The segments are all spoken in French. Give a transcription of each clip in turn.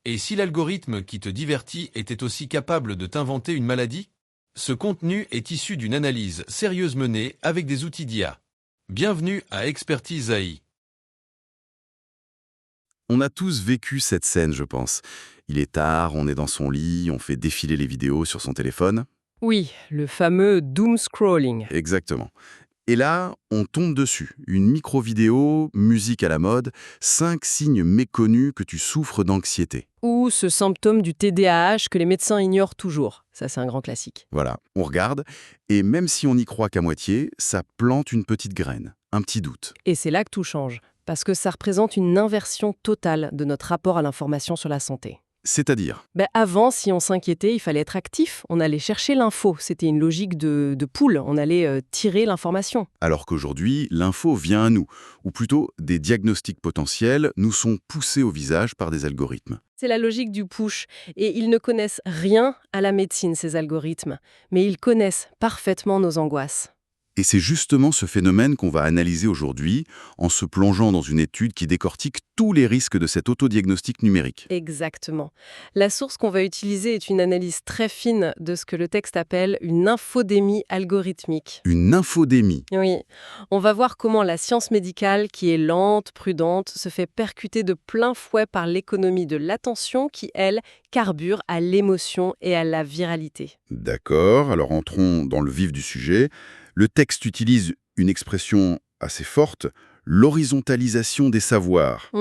Et si l'algorithme qui te divertit était aussi capable de t'inventer une maladie? Ce contenu est issu d'une analyse sérieuse menée avec des outils d'IA. Bienvenue à Expertise AI. On a tous vécu cette scène, je pense. Il est tard, on est dans son lit, on fait défiler les vidéos sur son téléphone. Oui, le fameux doom scrolling. Exactement. Et là, on tombe dessus. Une micro-vidéo, musique à la mode, 5 signes méconnus que tu souffres d'anxiété. Ou ce symptôme du TDAH que les médecins ignorent toujours. Ça, c'est un grand classique. Voilà, on regarde, et même si on n'y croit qu'à moitié, ça plante une petite graine, un petit doute. Et c'est là que tout change. Parce que ça représente une inversion totale de notre rapport à l'information sur la santé. C'est-à-dire, Avant, si on s'inquiétait, il fallait être actif. On allait chercher l'info. C'était une logique de poule. On allait tirer l'information. alors qu'aujourd'hui, l'info vient à nous, ou plutôt des diagnostics potentiels nous sont poussés au visage par des algorithmes. C'est la logique du push. Et ils ne connaissent rien à la médecine, ces algorithmes. Mais ils connaissent parfaitement nos angoisses. Et c'est justement ce phénomène qu'on va analyser aujourd'hui en se plongeant dans une étude qui décortique tous les risques de cet autodiagnostic numérique. Exactement. La source qu'on va utiliser est une analyse très fine de ce que le texte appelle une infodémie algorithmique. Une infodémie. Oui, on va voir comment la science médicale, qui est lente, prudente, se fait percuter de plein fouet par l'économie de l'attention qui, elle, carbure à l'émotion et à la viralité. D'accord, alors entrons dans le vif du sujet. Le texte utilise une expression assez forte, l'horizontalisation des savoirs.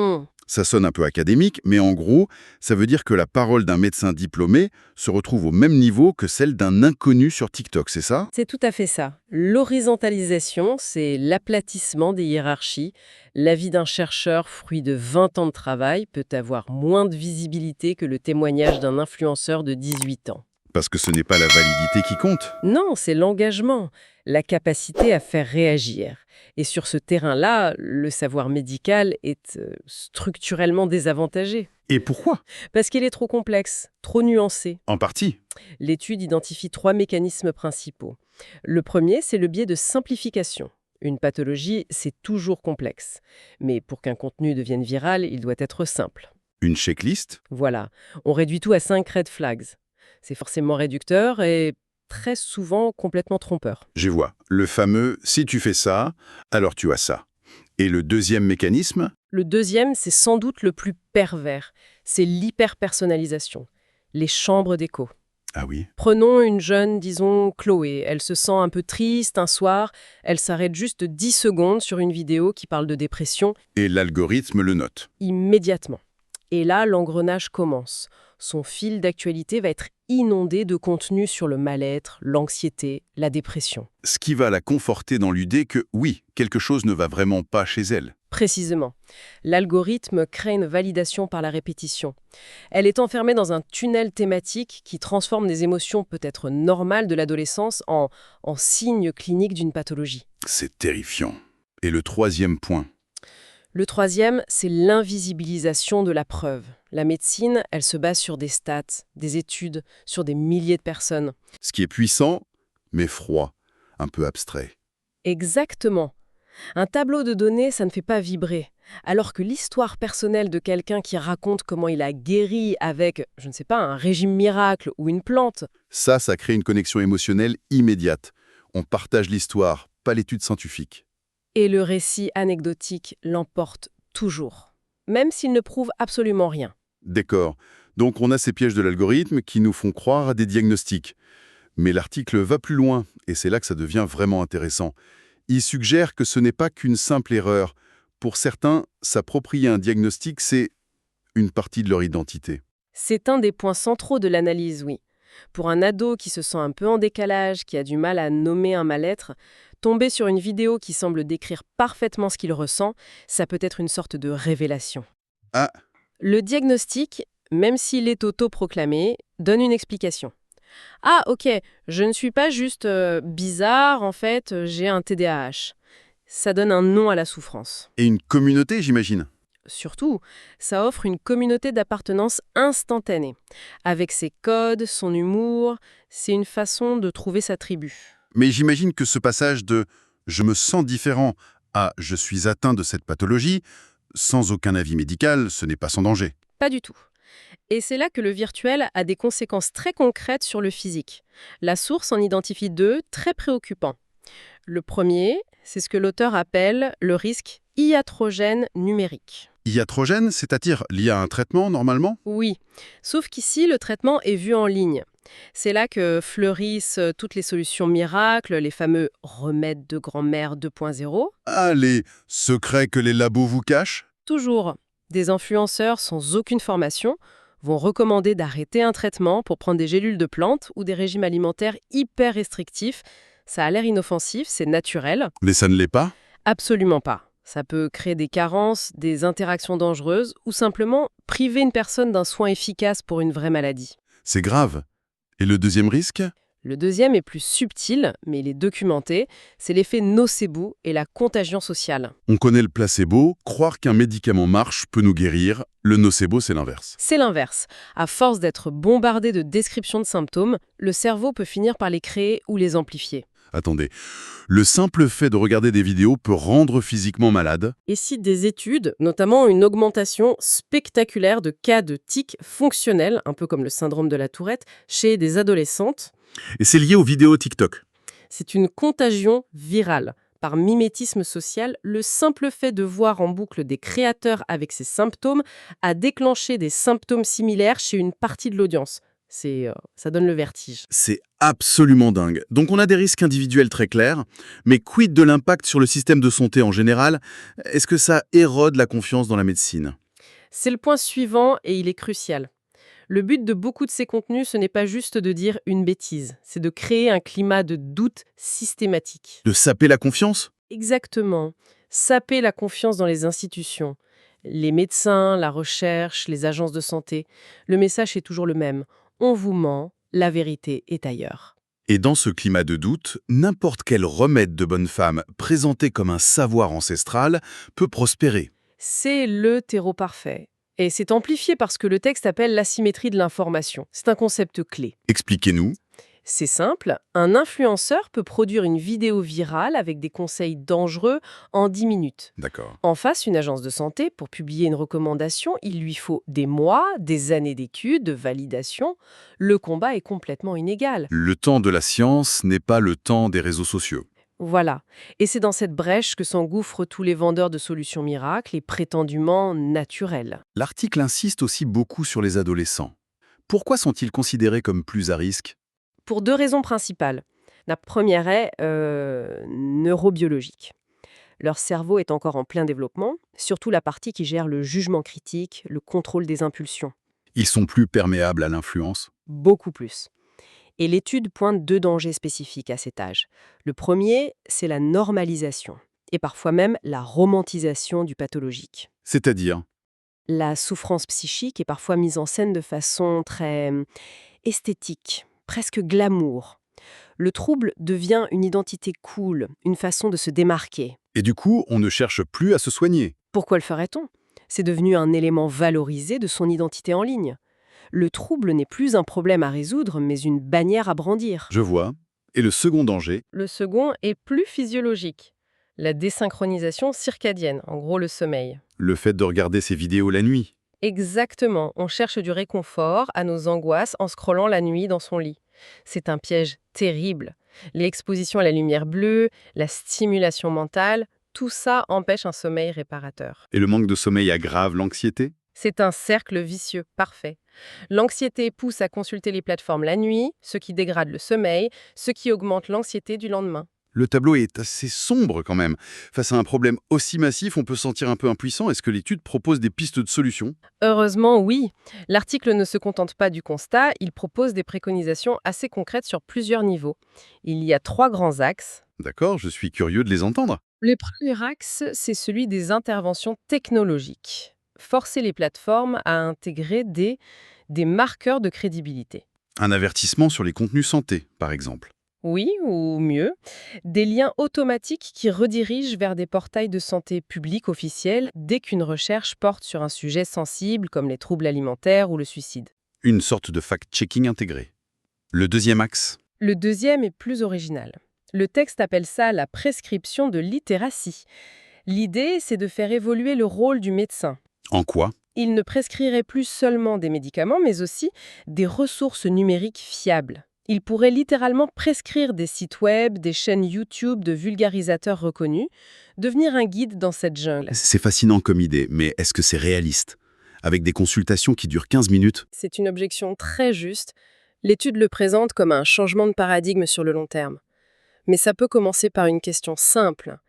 Ça sonne un peu académique, mais en gros, ça veut dire que la parole d'un médecin diplômé se retrouve au même niveau que celle d'un inconnu sur TikTok, c'est ça? C'est tout à fait ça. L'horizontalisation, c'est l'aplatissement des hiérarchies. L'avis d'un chercheur, fruit de 20 ans de travail, peut avoir moins de visibilité que le témoignage d'un influenceur de 18 ans. Parce que ce n'est pas la validité qui compte. Non, c'est l'engagement, la capacité à faire réagir. Et sur ce terrain-là, le savoir médical est structurellement désavantagé. Et pourquoi? Parce qu'il est trop complexe, trop nuancé. En partie. L'étude identifie 3 mécanismes principaux. Le premier, c'est le biais de simplification. Une pathologie, c'est toujours complexe. Mais pour qu'un contenu devienne viral, il doit être simple. Une checklist? Voilà, on réduit tout à 5 red flags. C'est forcément réducteur et très souvent complètement trompeur. Je vois. Le fameux « si tu fais ça, alors tu as ça ». Et le deuxième mécanisme? Le deuxième, c'est sans doute le plus pervers. C'est l'hyperpersonnalisation, les chambres d'écho. Ah oui. Prenons une jeune, disons Chloé. Elle se sent un peu triste un soir. Elle s'arrête juste 10 secondes sur une vidéo qui parle de dépression. Et l'algorithme le note. Immédiatement. Et là, l'engrenage commence. Son fil d'actualité va être inondé de contenu sur le mal-être, l'anxiété, la dépression. Ce qui va la conforter dans l'idée que, oui, quelque chose ne va vraiment pas chez elle. Précisément. L'algorithme crée une validation par la répétition. Elle est enfermée dans un tunnel thématique qui transforme des émotions peut-être normales de l'adolescence en signes cliniques d'une pathologie. C'est terrifiant. Et le troisième point? Le troisième, c'est l'invisibilisation de la preuve. La médecine, elle se base sur des stats, des études, sur des milliers de personnes. Ce qui est puissant, mais froid, un peu abstrait. Exactement. Un tableau de données, ça ne fait pas vibrer. Alors que l'histoire personnelle de quelqu'un qui raconte comment il a guéri avec, je ne sais pas, un régime miracle ou une plante, Ça crée une connexion émotionnelle immédiate. On partage l'histoire, pas l'étude scientifique. et le récit anecdotique l'emporte toujours, même s'il ne prouve absolument rien. D'accord. Donc on a ces pièges de l'algorithme qui nous font croire à des diagnostics. Mais l'article va plus loin, et c'est là que ça devient vraiment intéressant. Il suggère que ce n'est pas qu'une simple erreur. Pour certains, s'approprier un diagnostic, c'est une partie de leur identité. C'est un des points centraux de l'analyse, oui. Pour un ado qui se sent un peu en décalage, qui a du mal à nommer un mal-être, tomber sur une vidéo qui semble décrire parfaitement ce qu'il ressent, ça peut être une sorte de révélation. Ah, Le diagnostic, même s'il est autoproclamé, donne une explication. Ah, ok, je ne suis pas juste bizarre, en fait, j'ai un TDAH. Ça donne un nom à la souffrance. et une communauté, j'imagine. Surtout, ça offre une communauté d'appartenance instantanée. Avec ses codes, son humour, c'est une façon de trouver sa tribu. Mais j'imagine que ce passage de « je me sens différent » à « je suis atteint de cette pathologie », sans aucun avis médical, ce n'est pas sans danger. Pas du tout. Et c'est là que le virtuel a des conséquences très concrètes sur le physique. La source en identifie deux très préoccupants. Le premier, c'est ce que l'auteur appelle le risque iatrogène numérique. Iatrogène, c'est-à-dire lié à un traitement, normalement? Oui, sauf qu'ici, le traitement est vu en ligne. C'est là que fleurissent toutes les solutions miracles, les fameux remèdes de grand-mère 2.0. Ah, les secrets que les labos vous cachent? Toujours, des influenceurs sans aucune formation vont recommander d'arrêter un traitement pour prendre des gélules de plantes ou des régimes alimentaires hyper restrictifs. Ça a l'air inoffensif, c'est naturel. Mais ça ne l'est pas? Absolument pas. Ça peut créer des carences, des interactions dangereuses ou simplement priver une personne d'un soin efficace pour une vraie maladie. C'est grave. Et le deuxième risque? Le deuxième est plus subtil, mais il est documenté, c'est l'effet nocebo et la contagion sociale. On connaît le placebo, croire qu'un médicament marche peut nous guérir. Le nocebo, c'est l'inverse. C'est l'inverse. À force d'être bombardé de descriptions de symptômes, le cerveau peut finir par les créer ou les amplifier. Attendez, le simple fait de regarder des vidéos peut rendre physiquement malade? Et cite des études, notamment une augmentation spectaculaire de cas de tics fonctionnels, un peu comme le syndrome de la Tourette, chez des adolescentes. Et c'est lié aux vidéos TikTok. C'est une contagion virale. Par mimétisme social, le simple fait de voir en boucle des créateurs avec ces symptômes a déclenché des symptômes similaires chez une partie de l'audience. Ça donne le vertige. C'est absolument dingue. Donc on a des risques individuels très clairs, mais quid de l'impact sur le système de santé en général? Est-ce que ça érode la confiance dans la médecine? C'est le point suivant et il est crucial. Le but de beaucoup de ces contenus, ce n'est pas juste de dire une bêtise, c'est de créer un climat de doute systématique. De saper la confiance? Exactement. Saper la confiance dans les institutions. Les médecins, la recherche, les agences de santé. Le message est toujours le même. On vous ment, la vérité est ailleurs. Et dans ce climat de doute, n'importe quel remède de bonne femme présenté comme un savoir ancestral peut prospérer. C'est le terreau parfait. Et c'est amplifié par ce que le texte appelle l'asymétrie de l'information. C'est un concept clé. Expliquez-nous. C'est simple, un influenceur peut produire une vidéo virale avec des conseils dangereux en 10 minutes. D'accord. En face, une agence de santé, pour publier une recommandation, il lui faut des mois, des années d'études, de validation. Le combat est complètement inégal. Le temps de la science n'est pas le temps des réseaux sociaux. Voilà. Et c'est dans cette brèche que s'engouffrent tous les vendeurs de solutions miracles et prétendument naturelles. L'article insiste aussi beaucoup sur les adolescents. Pourquoi sont-ils considérés comme plus à risque? Pour deux raisons principales. La première est neurobiologique. Leur cerveau est encore en plein développement, surtout la partie qui gère le jugement critique, le contrôle des impulsions. Ils sont plus perméables à l'influence? Beaucoup plus. Et l'étude pointe deux dangers spécifiques à cet âge. Le premier, c'est la normalisation, et parfois même la romantisation du pathologique. C'est-à-dire? La souffrance psychique est parfois mise en scène de façon très esthétique, presque glamour. Le trouble devient une identité cool, une façon de se démarquer. Et du coup, on ne cherche plus à se soigner. Pourquoi le ferait-on? C'est devenu un élément valorisé de son identité en ligne. Le trouble n'est plus un problème à résoudre, mais une bannière à brandir. Je vois. Et le second danger? Le second est plus physiologique. La désynchronisation circadienne, en gros le sommeil. Le fait de regarder ces vidéos la nuit. Exactement, on cherche du réconfort à nos angoisses en scrollant la nuit dans son lit. C'est un piège terrible. L'exposition à la lumière bleue, la stimulation mentale, tout ça empêche un sommeil réparateur. Et le manque de sommeil aggrave l'anxiété? C'est un cercle vicieux parfait. L'anxiété pousse à consulter les plateformes la nuit, ce qui dégrade le sommeil, ce qui augmente l'anxiété du lendemain. Le tableau est assez sombre quand même. Face à un problème aussi massif, on peut se sentir un peu impuissant. Est-ce que l'étude propose des pistes de solutions? Heureusement, oui. L'article ne se contente pas du constat, il propose des préconisations assez concrètes sur plusieurs niveaux. Il y a 3 grands axes. D'accord, je suis curieux de les entendre. Le premier axe, c'est celui des interventions technologiques. Forcer les plateformes à intégrer des marqueurs de crédibilité. Un avertissement sur les contenus santé, par exemple. Oui, ou mieux, des liens automatiques qui redirigent vers des portails de santé publics officiels dès qu'une recherche porte sur un sujet sensible comme les troubles alimentaires ou le suicide. Une sorte de fact-checking intégré. Le deuxième axe. Le deuxième est plus original. Le texte appelle ça la prescription de littératie. L'idée, c'est de faire évoluer le rôle du médecin. En quoi? Il ne prescrirait plus seulement des médicaments, mais aussi des ressources numériques fiables. Il pourrait littéralement prescrire des sites web, des chaînes YouTube de vulgarisateurs reconnus, devenir un guide dans cette jungle. C'est fascinant comme idée, mais est-ce que c'est réaliste? Avec des consultations qui durent 15 minutes? C'est une objection très juste. L'étude le présente comme un changement de paradigme sur le long terme. Mais ça peut commencer par une question simple.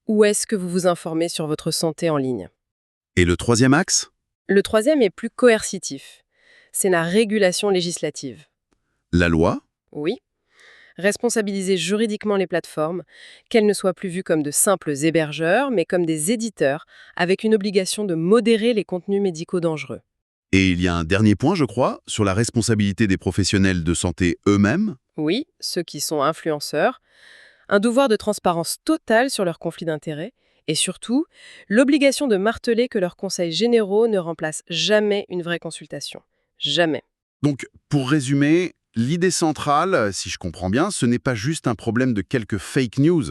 Où est-ce que vous vous informez sur votre santé en ligne? Et le troisième axe? Le troisième est plus coercitif. C'est la régulation législative. La loi? Oui. Responsabiliser juridiquement les plateformes, qu'elles ne soient plus vues comme de simples hébergeurs, mais comme des éditeurs, avec une obligation de modérer les contenus médicaux dangereux. Et il y a un dernier point, je crois, sur la responsabilité des professionnels de santé eux-mêmes. Oui, ceux qui sont influenceurs, un devoir de transparence totale sur leurs conflits d'intérêts, et surtout, l'obligation de marteler que leurs conseils généraux ne remplacent jamais une vraie consultation. Jamais. Donc, pour résumer, l'idée centrale, si je comprends bien, ce n'est pas juste un problème de quelques fake news,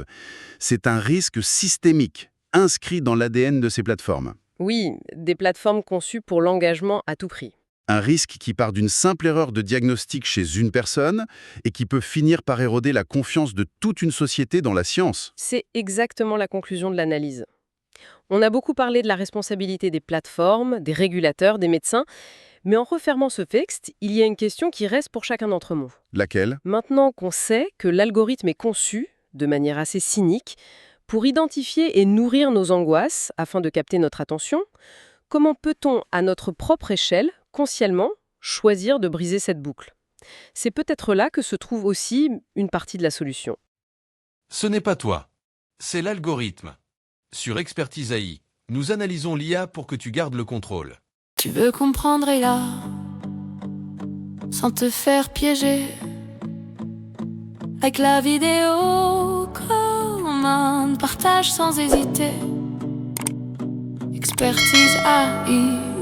c'est un risque systémique, inscrit dans l'ADN de ces plateformes. Oui, des plateformes conçues pour l'engagement à tout prix. Un risque qui part d'une simple erreur de diagnostic chez une personne et qui peut finir par éroder la confiance de toute une société dans la science. C'est exactement la conclusion de l'analyse. On a beaucoup parlé de la responsabilité des plateformes, des régulateurs, des médecins, mais en refermant ce texte, il y a une question qui reste pour chacun d'entre nous. Laquelle? Maintenant qu'on sait que l'algorithme est conçu, de manière assez cynique, pour identifier et nourrir nos angoisses afin de capter notre attention, comment peut-on, à notre propre échelle, consciemment, choisir de briser cette boucle? C'est peut-être là que se trouve aussi une partie de la solution. Ce n'est pas toi. C'est l'algorithme. Sur Expertise AI, nous analysons l'IA pour que tu gardes le contrôle. Tu veux comprendre et là, sans te faire piéger, avec la vidéo, commande, partage sans hésiter. Expertise AI.